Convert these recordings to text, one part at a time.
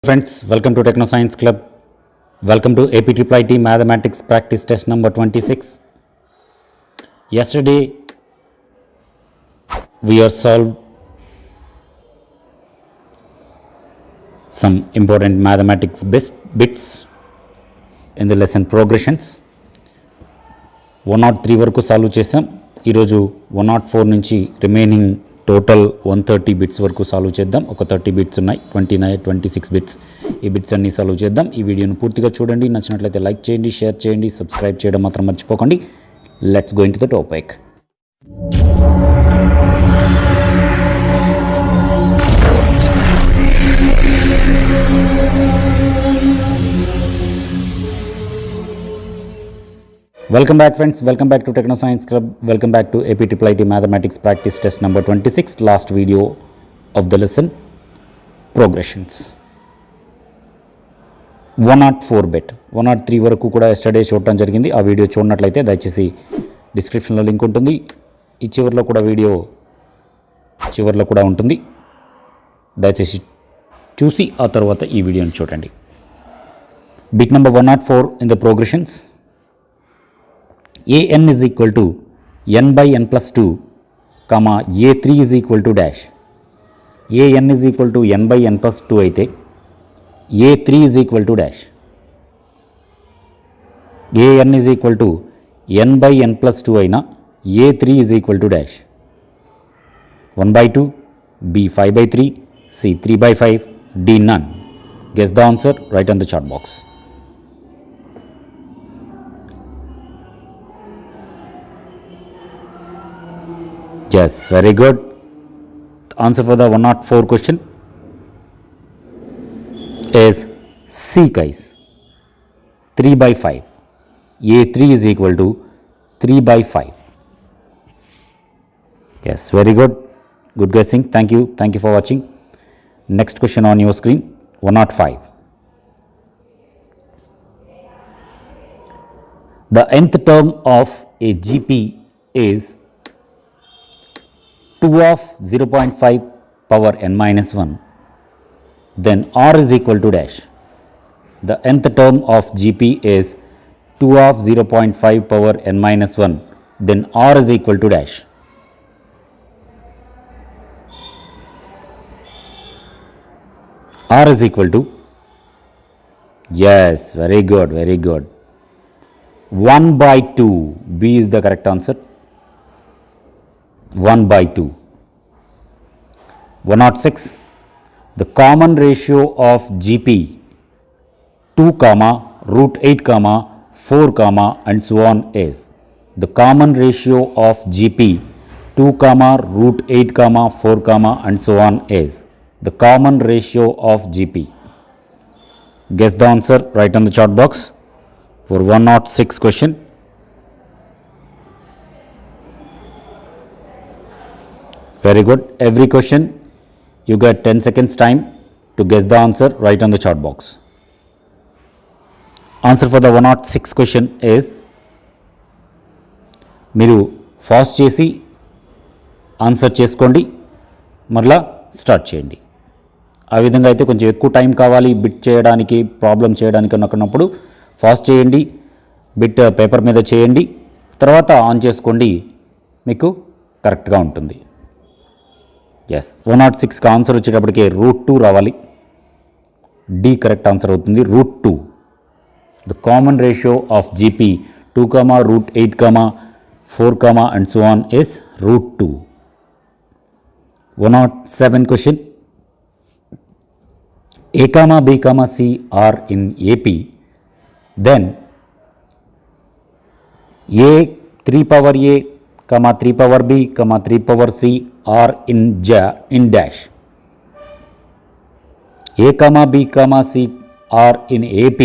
Friends, welcome to Techno Science Club. Welcome to APIIT Mathematics Practice Test number 26. Yesterday, we have solved some important mathematics bits in the lesson progressions. 103 వరకు solve చేసాం. ఈరోజు 104 నుంచి remaining total 130 bits వరకు solve చేద్దాం. ఒక 30 bits ఉన్నాయి, 26 bits. ఈ bits అన్ని సాల్వ్ చేద్దాం. ఈ వీడియోను పూర్తిగా చూడండి. నచ్చినట్లయితే లైక్ చేయండి, షేర్ చేయండి, సబ్స్క్రైబ్ చేయడం మాత్రం మర్చిపోకండి. Let's go into the topic. Welcome back friends, welcome back to Techno Science Club, welcome back to APIIT Mathematics Practice Test number 26, last video of the lesson, progressions. 104 bit, 103 వరకు కూడా yesterday చూడటం జరిగింది. ఆ video చూడనట్లయితే దయచేసి డిస్క్రిప్షన్లో link ఉంటుంది. ఈ చివరిలో కూడా వీడియో చివరిలో కూడా ఉంటుంది. దయచేసి చూసి ఆ తర్వాత ఈ వీడియోని చూడండి. Bit number 104 in the progressions. an is equal to n by n plus 2, comma a3 is equal to dash. an is equal to n by n plus 2 అయితే a3 is equal to dash. an is equal to n by n plus 2 అయినా a3 is equal to dash. 1 by 2, b 5 by 3, c 3 by 5, d none. Guess the answer, write on the chart box. Yes, very good. The answer for the 104 question is C guys, 3 by 5. A3 is equal to 3 by 5. Yes, very good. Good guessing. Thank you. Thank you for watching. Next question on your screen, 105. The nth term of a GP is 2 of 0.5 power n minus 1, then r is equal to dash. The nth term of GP is 2 of 0.5 power n minus 1, then r is equal to dash. R is equal to, yes, very good, very good. 1 by 2, B is the correct answer. 1 by 2. 106. The common ratio of GP 2 comma root 8 comma 4 comma and so on is. The common ratio of GP 2 comma root 8 comma 4 comma and so on is. The common ratio of GP. Guess the answer, write on the chart box for 106 question. Very good. Every question you get 10 seconds time to guess the answer, write on the chart box. Answer for the 106 question is, మీరు fast చేసి answer చేసుకోండి, మరలా start చేయండి. ఆ విధంగా అయితే కొంచెం ఎక్కువ టైం కావాలి బిట్ చేయడానికి, ప్రాబ్లం చేయడానికి అనుకున్నప్పుడు ఫాస్ట్ చేయండి, బిట్ పేపర్ మీద చేయండి, తర్వాత ఆన్ చేసుకోండి, మీకు కరెక్ట్గా ఉంటుంది. ఎస్, 106కి ఆన్సర్ వచ్చేటప్పటికి √2 రావాలి. డి కరెక్ట్ ఆన్సర్ అవుతుంది, √2. The common ratio of GP 2 comma root 8 comma 4 comma and so on is √2. 107 question. A comma B comma C are in AP, then A 3 power A comma 3 power B comma 3 power C are in dash. A comma B comma C are in AP,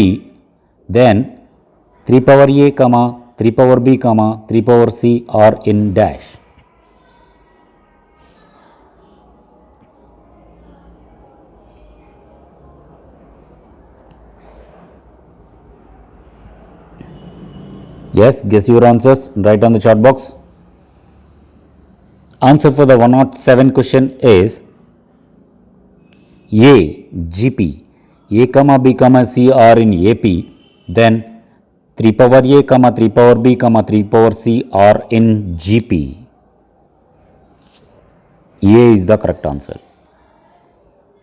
then 3 power A comma 3 power B comma 3 power C are in dash. Yes, guess your answers, write on the chart box. Answer for the 107 question is A GP. A comma B comma C are in AP, then 3 power A comma 3 power B comma 3 power C are in GP. A is the correct answer.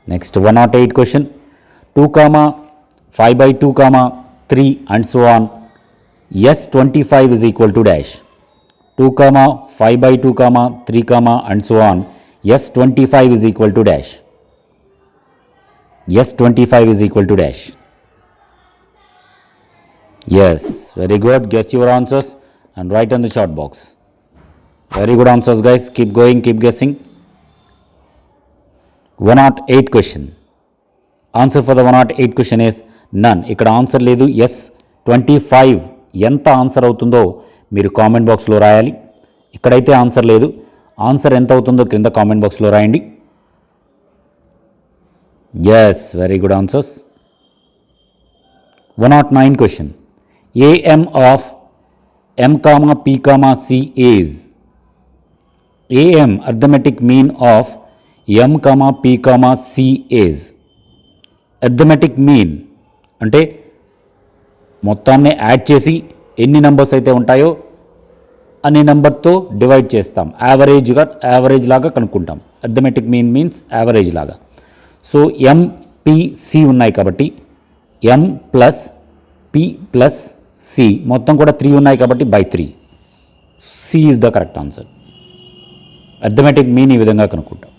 Next 108 question. 2 comma 5 by 2 comma 3 and so on. S25 is equal to dash. 2 comma 5 by 2 comma 3 comma and so on. S25 is equal to dash. S25 is equal to dash. Yes, very good. Guess your answers and write on the chat box. Very good answers, guys. Keep going, keep guessing. 108 question. Answer for the 108 question is none. ఇక్కడ answer లేదు. S25 ఎంత answer అవుతుందో మీరు comment బాక్స్లో రాయాలి. ఇక్కడైతే answer లేదు. Answer ఎంత అవుతుందో క్రింద కామెంట్ బాక్స్లో రాయండి. Yes, very good answers. 109 question. AM of M comma P comma C is. AM arithmetic mean of M comma P comma C is. Arithmetic mean అంటే మొత్తాన్ని యాడ్ చేసి ఎన్ని నెంబర్స్ అయితే ఉంటాయో అన్ని నెంబర్తో డివైడ్ చేస్తాం. యావరేజ్ లాగా కనుక్కుంటాం. అర్థమెటిక్ మీన్ మీన్స్ యావరేజ్ లాగా. సో ఎంపిసి ఉన్నాయి కాబట్టి M plus P plus C మొత్తం కూడా 3 ఉన్నాయి కాబట్టి by 3. C is the correct answer. Arithmetic mean ఈ విధంగా కనుక్కుంటాం.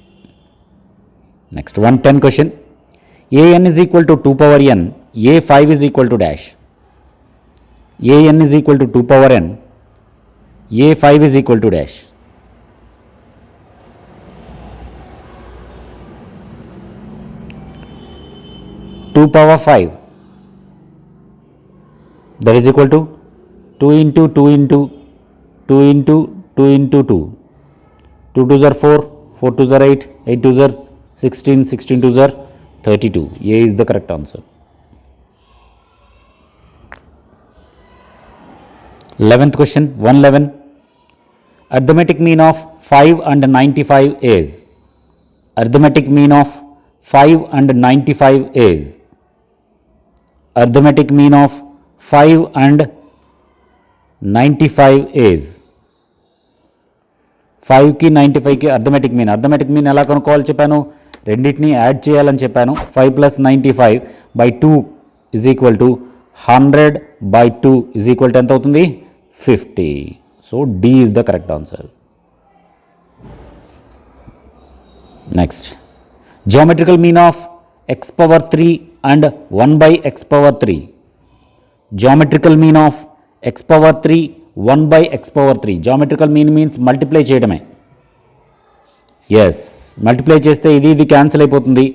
Next 110 question. AN is equal to 2 power n, A5 is equal to dash. AN is equal to 2 power n, A5 is equal to dash. Two power 5 that is equal to 2 into 2 into 2 into 2 into 2. 2 2s are 4, 4 2s are 8, 8 2s are 16, 16 2s are 32. A is the correct answer. 11th question, 111. Arithmetic mean of 5 and 95 is. Arithmetic mean of 5 and 95 is. Arithmetic mean of 5 and 95 is. 5కి 95కి arithmetic mean ఎలా కనుక్కోవాలి చెప్పాను. రెండింటిని add చేయాలని చెప్పాను. 5 + 95 / 2 is equal to 100 / 2 is equal టు ఎంత అవుతుంది 50. So D is the correct answer. Next geometrical mean of x⁻³ and 1/x⁻³. Geometrical mean of x⁻³ 1/x⁻³. Geometrical mean means multiply చేయడమే. ఎస్, మల్టిప్లై చేస్తే ఇది క్యాన్సిల్ అయిపోతుంది.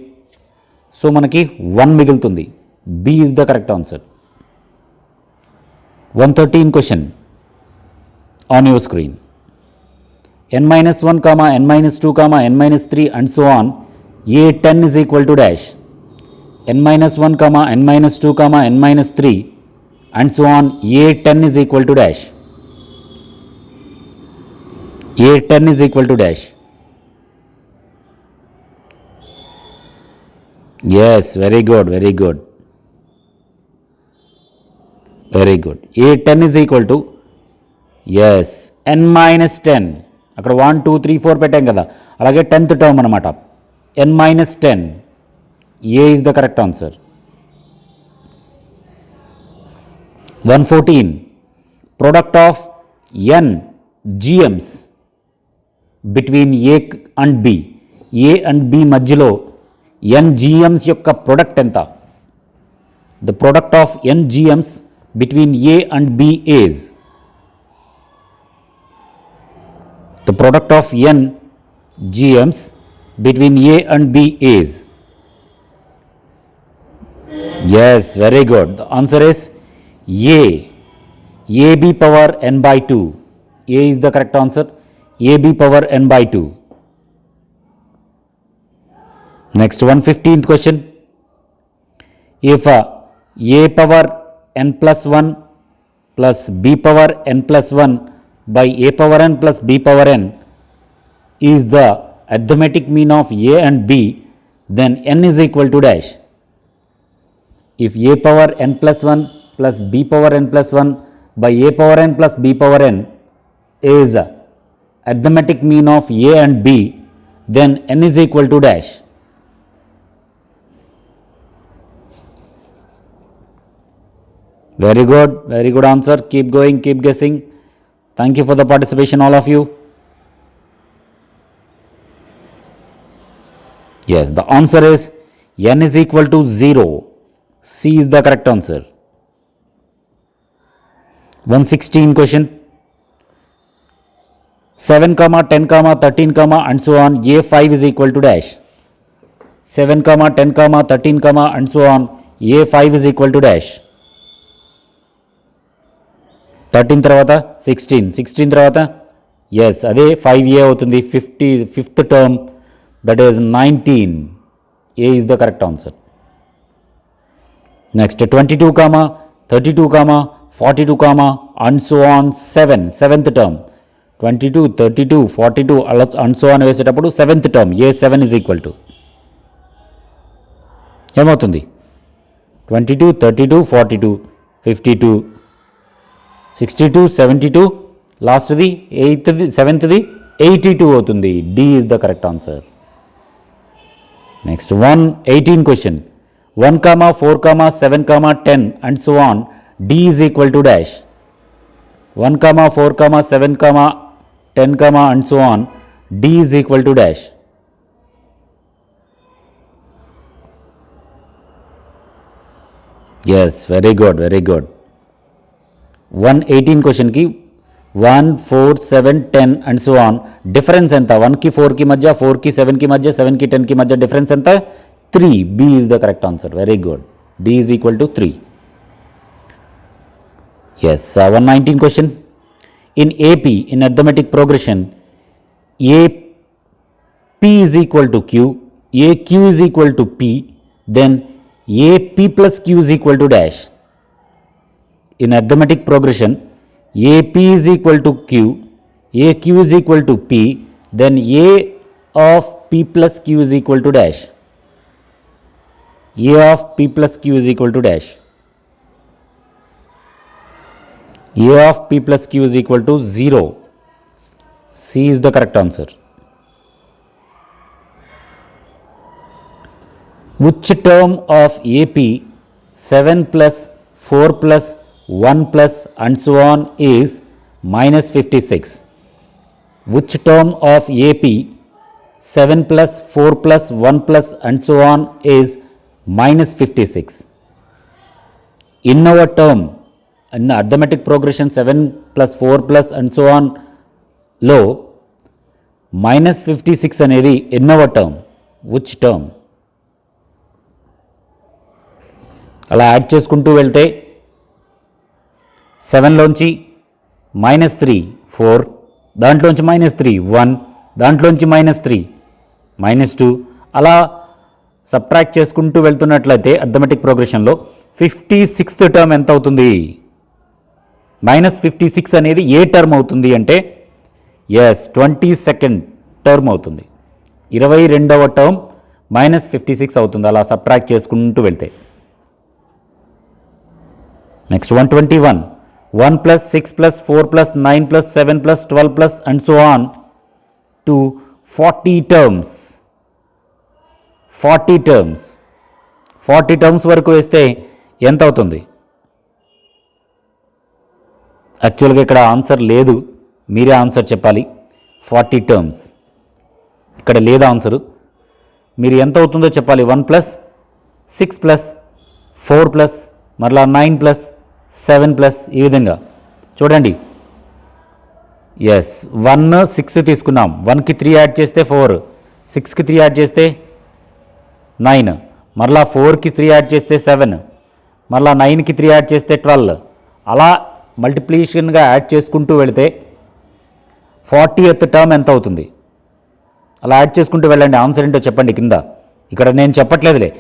So మనకి 1 మిగులుతుంది. B is the correct answer. 113 question on your screen. n-1, n-2, n-3 and so on. A10 is equal to dash. n-1, n-2, n-3 and so on. A10 is equal to dash. A10 is equal to dash. Yes, very good, very good. Very good. A10 is equal to, yes, n-10. అక్కడ 1 2 3 4 పెట్టాం కదా, అలాగే 10th term అనమాట. n-10. A is the correct answer. 114. Product of n GMs between A and B. A and B మధ్యలో n GMs యొక్క product ఎంత? The product of n GMs between A and B is. The product of n GMs between A and B is. Yes, very good. The answer is A. AB power n by 2. A is the correct answer. AB power n by 2. Next 115th question. If A power n plus 1 plus B power n plus 1 by A power n plus B power n is the arithmetic mean of A and B, then n is equal to dash. if a power n plus 1 plus b power n plus 1 by a power n plus b power n is arithmetic mean of a and b, then n is equal to dash. Very good answer. Keep going, keep guessing. Thank you for the participation, all of you. Yes, the answer is n is equal to 0. C is the correct answer. 116 question. 7, 10, 13, and so on, a5 is equal to dash. 7, 10, 13, and so on, a5 is equal to dash. 13 తర్వాత 16 తర్వాత yes అదే 5a అవుతుంది. 5th term that is 19. A is the correct answer. Next 22, 32, 42, and so on 7th term 22, 32, 42 అలా and so on వేసేటప్పుడు 7th term a7 is equal to ఏమవుతుంది 22, 32, 42, 52, 62, 72, లాస్ట్ది 8th 7th 82 అవుతుంది. D is the correct answer. Next 118 question. 1, 4, 7, 10 and so on, D is equal to dash. 1, 4, 7, 10, and so on, D is equal to dash. Yes, very good. 118 క్వశ్చన్కి 1, 4, 7, 10 and so on difference ఎంత? 1కి 4కి మధ్య, 4కి 7కి మధ్య, 7కి 10కి మధ్య డిఫరెన్స్ ఎంత? 3. B is the correct answer. Very good. D is equal to 3. Yes, 119 question. In AP in arithmetic progression AP is equal to Q, AQ is equal to P, then AP plus Q is equal to dash. In arithmetic progression, AP is equal to Q, AQ is equal to P, then A of P plus Q is equal to dash. A of P plus Q is equal to dash. A of P plus Q is equal to 0. C is the correct answer. Which term of AP 7 plus 4 plus 1 plus and so on is minus 56? Which term of AP 7 plus 4 plus 1 plus and so on is minus 56? In our term, in the arithmetic progression 7 plus 4 plus and so on లో minus 56 అనేది in our term. Which term? అలా add చేసుకుంటూ వెళ్తే 7లోంచి -3 4, దాంట్లోంచి -3 1, దాంట్లోంచి -3 -2 అలా subtract చేసుకుంటూ వెళ్తున్నట్లయితే arithmetic ప్రోగ్రెషన్లో 56th term ఎంత అవుతుంది? -56 అనేది ఏ టర్మ్ అవుతుంది అంటే ఎస్ 22nd టర్మ్ అవుతుంది. 22వ టర్మ్ -56 అవుతుంది అలా సబ్ట్రాక్ట్ చేసుకుంటూ వెళ్తే. Next 121. 1 plus 6 plus 4 plus 9 plus 7 plus 12 plus and so on to 40 terms. 40 terms. 40 terms వరకు వేస్తే ఎంత అవుతుంది? యాక్చువల్గా ఇక్కడ ఆన్సర్ లేదు, మీరే ఆన్సర్ చెప్పాలి. 40 terms ఇక్కడ లేదా ఆన్సరు, మీరు ఎంత అవుతుందో చెప్పాలి. 1 plus 6 plus 4 plus మరలా 9 plus 7 ప్లస్ ఈ విధంగా చూడండి. ఎస్ 1 6 తీసుకున్నాం, 1కి 3 యాడ్ చేస్తే 4, 6కి 3 యాడ్ చేస్తే 9, మరలా 4కి 3 యాడ్ చేస్తే 7, మరలా 9కి 3 యాడ్ చేస్తే 12, అలా మల్టిప్లికేషన్గా యాడ్ చేసుకుంటూ వెళితే 40th టర్మ్ ఎంత అవుతుంది? అలా యాడ్ చేసుకుంటూ వెళ్ళండి. ఆన్సర్ ఏంటో చెప్పండి కింద. ఇక్కడ నేను చెప్పట్లేదులే,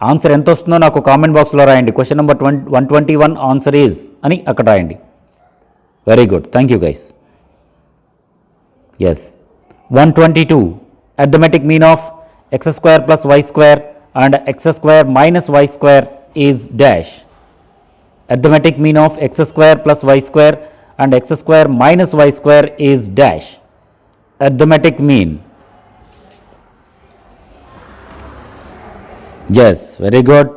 ఆన్సర్ ఎంత వస్తుందో నాకు కామెంట్ బాక్స్లో రాయండి. క్వశ్చన్ నెంబర్ 121 ఆన్సర్ ఈజ్ అని అక్కడ రాయండి. Very good, thank you guys. Yes 122. Arithmetic mean of x² plus y² and x² minus y² is dash. Arithmetic mean of x square plus y square and x square minus y square is dash. Arithmetic mean. Yes, very good.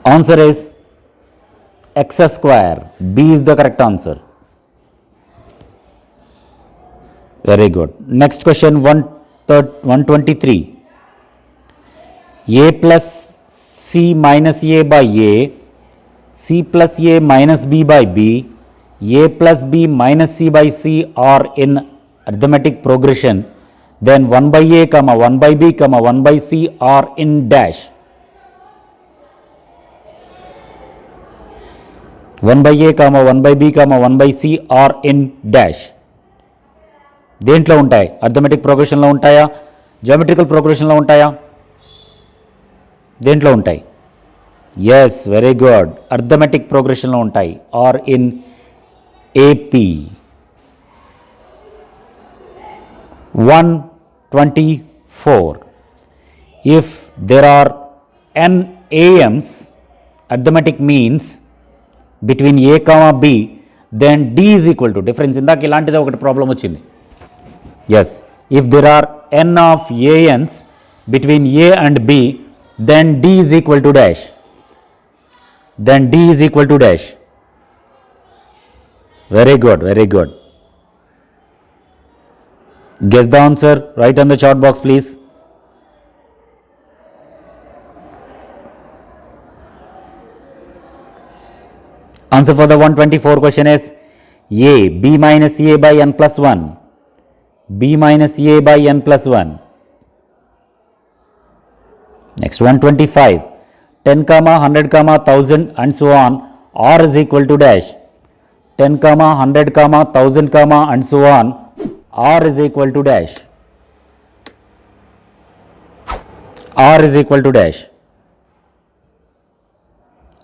Answer is x square. B is the correct answer. Very good. Next question 123. A plus C minus A by A, C plus A minus B by B, A plus B minus C by C are in arithmetic progression, then 1 by A, 1 by B, 1 by C are in dash. 1 by A, 1 by B, 1 by C are in dash. దేంట్లో ఉంటాయి? Arithmetic ప్రోగ్రెషన్లో ఉంటాయా, geometrical ప్రోగ్రెషన్లో ఉంటాయా, దేంట్లో ఉంటాయి? Yes, very good, arithmetic ప్రోగ్రెషన్లో ఉంటాయి. R in AP. 124. If there are n AMs, arithmetic means between A, B, then D is equal to, difference ఇందాక ఇలాంటిదే ఒకటి ప్రాబ్లం వచ్చింది. Yes, if there are n of ANs between A and B, then D is equal to dash. Then D is equal to dash. Very good, very good. Guess the answer, write on the chat box please. Answer for the 124 question is A, B minus A by n plus 1. B minus A by n plus 1. Next 125. 10, 100, 1000 and so on, R is equal to dash. 10, 100, 1000, and so on, R is equal to dash. R is equal to dash.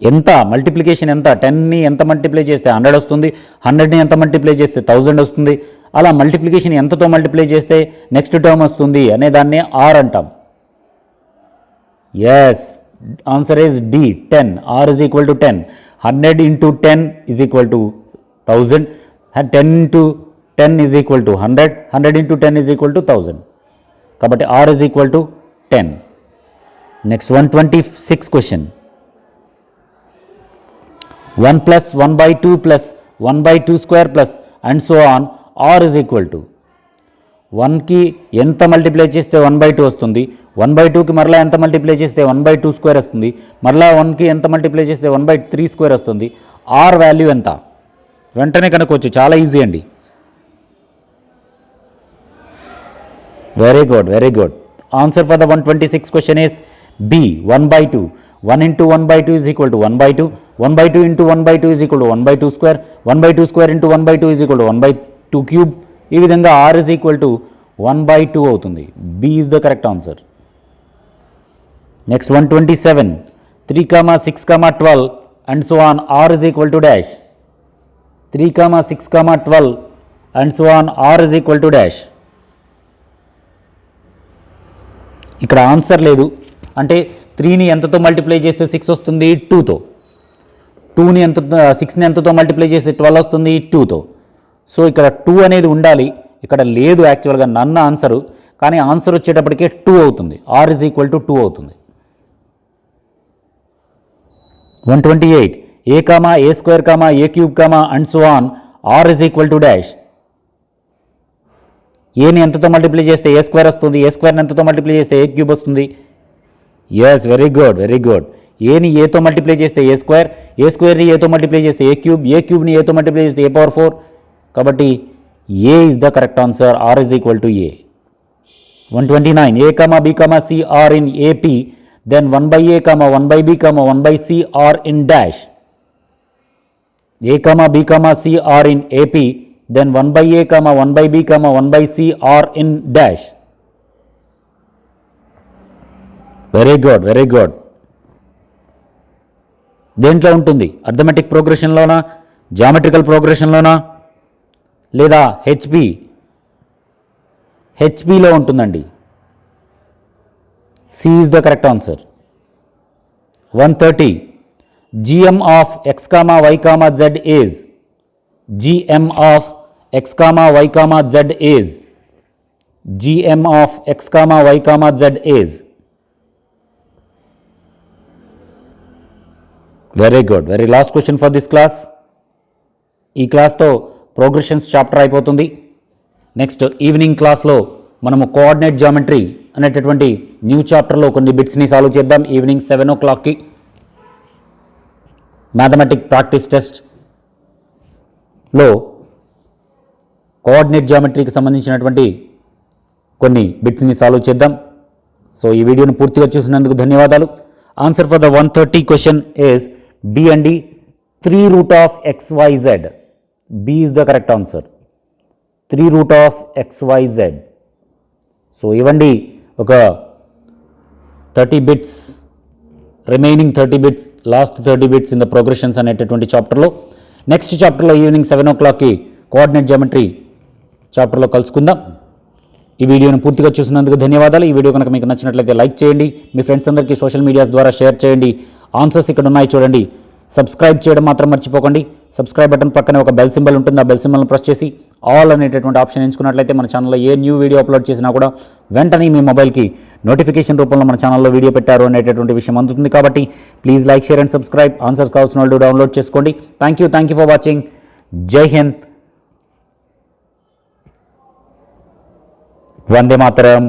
ఎంత multiplication ఎంత? 10ని ఎంత multiply చేస్తే 100 వస్తుంది, 100ని ఎంత multiply చేస్తే 1000 వస్తుంది, అలా multiplication ఎంతతో మల్టిప్లై చేస్తే నెక్స్ట్ టర్మ్ వస్తుంది అనే దాన్ని ఆర్ అంటాం. Yes, answer is D, 10. R is equal to 10. 100 into 10 is equal to 1000, 10 into 10 is equal to 100, 100 into 10 is equal to 1000. కాబట్టి R is equal to 10. Next 126 question. 1 plus 1 by 2 plus 1 by 2 square plus and so on, R is equal to 1కి ఎంత multiply చేస్తే 1 by 2 వస్తుంది, 1 by 2కి మరలా ఎంత multiply చేస్తే 1 by 2 square వస్తుంది, మరలా 1కి ఎంత మల్టిప్లై చేస్తే 1 by 3 స్క్వేర్ వస్తుంది. R వాల్యూ ఎంత? వెంటనే కనుక్కోవచ్చు, చాలా ఈజీ అండి. Very good, very good. Answer for the 126 question is B, 1 by 2. 1 into 1 by 2 is equal to 1 by 2. 1 by 2 into 1 by 2 is equal to 1 by 2 square. 1 by 2 square into 1 by 2 is equal to 1 by 2 cube. ఈ విధంగా R is equal to 1 by 2 అవుతుంది. B is the correct answer. Next 127. 3, 6, 12 and so on, R is equal to dash. 3, 6, 12 and so on, R is equal to dash. ఇక్కడ answer లేదు అంటే 3ని ఎంతతో multiply చేస్తే 6 వస్తుంది? 2తో. 6ని ఎంతతో multiply చేస్తే 12 వస్తుంది? 2తో. సో ఇక్కడ 2 అనేది ఉండాలి, ఇక్కడ లేదు యాక్చువల్గా నన్న ఆన్సరు, కానీ ఆన్సర్ వచ్చేటప్పటికే 2 అవుతుంది. ఆర్ ఇజ్ ఈక్వల్ టు 2 అవుతుంది. 128. A, A square, A cube, and so on, R is equal to dash. ఏని ఎంతతో మల్టిప్లై చేస్తే ఏ స్క్వేర్ వస్తుంది, ఏ స్క్వేర్ని ఎంతతో మల్టిప్లై చేస్తే ఏ క్యూబ్ వస్తుంది? Yes, very good, very good. ఏని ఏతో మల్టిప్లై చేస్తే ఏ స్క్వేర్, ఏ స్క్వేర్ని ఏతో మల్టిప్లై చేస్తే ఏ క్యూబ్, ఏ క్యూబ్ని ఏతో మల్టిప్లై చేస్తే ఏ పవర్ 4. కాబట్టి A is the correct answer. R is equal to A. 129. A, B, C are in AP, then 1 by A, 1 by B, 1 by C are in dash. A, B, C are in AP, then 1 by A, 1 by B, 1 by C are in dash. Very good, very good. దేంట్లో ఉంటుంది? Arithmetic ప్రోగ్రెషన్లోనా, geometrical ప్రోగ్రెషన్లోనా, లేదా హెచ్పిలో ఉంటుందండి. C is the correct answer. 130. GM of x comma y comma z is. GM of x comma y comma z is. GM of x comma y comma z is. Very good. Very last question for this class. ఈ క్లాస్తో progressions chapter అయిపోతుంది. Next evening క్లాస్లో మనము coordinate geometry అనేటటువంటి new చాప్టర్లో కొన్ని బిట్స్ని solve చేద్దాం. Evening 7 o'clockకి mathematic practice టెస్ట్లో coordinate జామెట్రీకి సంబంధించినటువంటి కొన్ని బిట్స్ని సాల్వ్ చేద్దాం. సో ఈ వీడియోను పూర్తిగా చూసినందుకు ధన్యవాదాలు. Answer for the 130 question is B అండి, 3 root of xyz. B is the correct answer. 3 root of xyz. So ఇవ్వండి ఒక 30 bits, remaining 30 bits, last 30 bits in the progressions అనేటటువంటి చాప్టర్లో. నెక్స్ట్ చాప్టర్లో ఈవినింగ్ 7 o'clockకి కోఆర్డినేట్ జామెట్రీ చాప్టర్లో కలుసుకుందాం. ఈ వీడియోను పూర్తిగా చూసినందుకు ధన్యవాదాలు. ఈ వీడియో కనుక మీకు నచ్చినట్లయితే లైక్ చేయండి, మీ ఫ్రెండ్స్ అందరికీ సోషల్ మీడియాస్ ద్వారా షేర్ చేయండి. ఆన్సర్స్ ఇక్కడ ఉన్నాయి చూడండి. సబ్స్క్రైబ్ చేయడం మాత్రం మర్చిపోకండి. సబ్స్క్రైబ్ బటన్ పక్కనే ఒక బెల్ సింబల్ ఉంటుంది. ఆ బెల్ సింబల్ని ప్రెస్ చేసి ఆల్ అనేటటువంటి ఆప్షన్ ఎంచుకున్నట్లయితే మన ఛానల్లో ఏ న్యూ వీడియో అప్లోడ్ చేసినా కూడా వెంటనే మీ మొబైల్కి నోటిఫికేషన్ రూపంలో మన ఛానల్లో వీడియో పెట్టారు అనేటటువంటి విషయం అందుతుంది. కాబట్టి please like, share and subscribe. Answers కావాల్సిన వాళ్ళు డౌన్లోడ్ చేసుకోండి. Thank you for watching. జై హింద్, వందే మాతరం.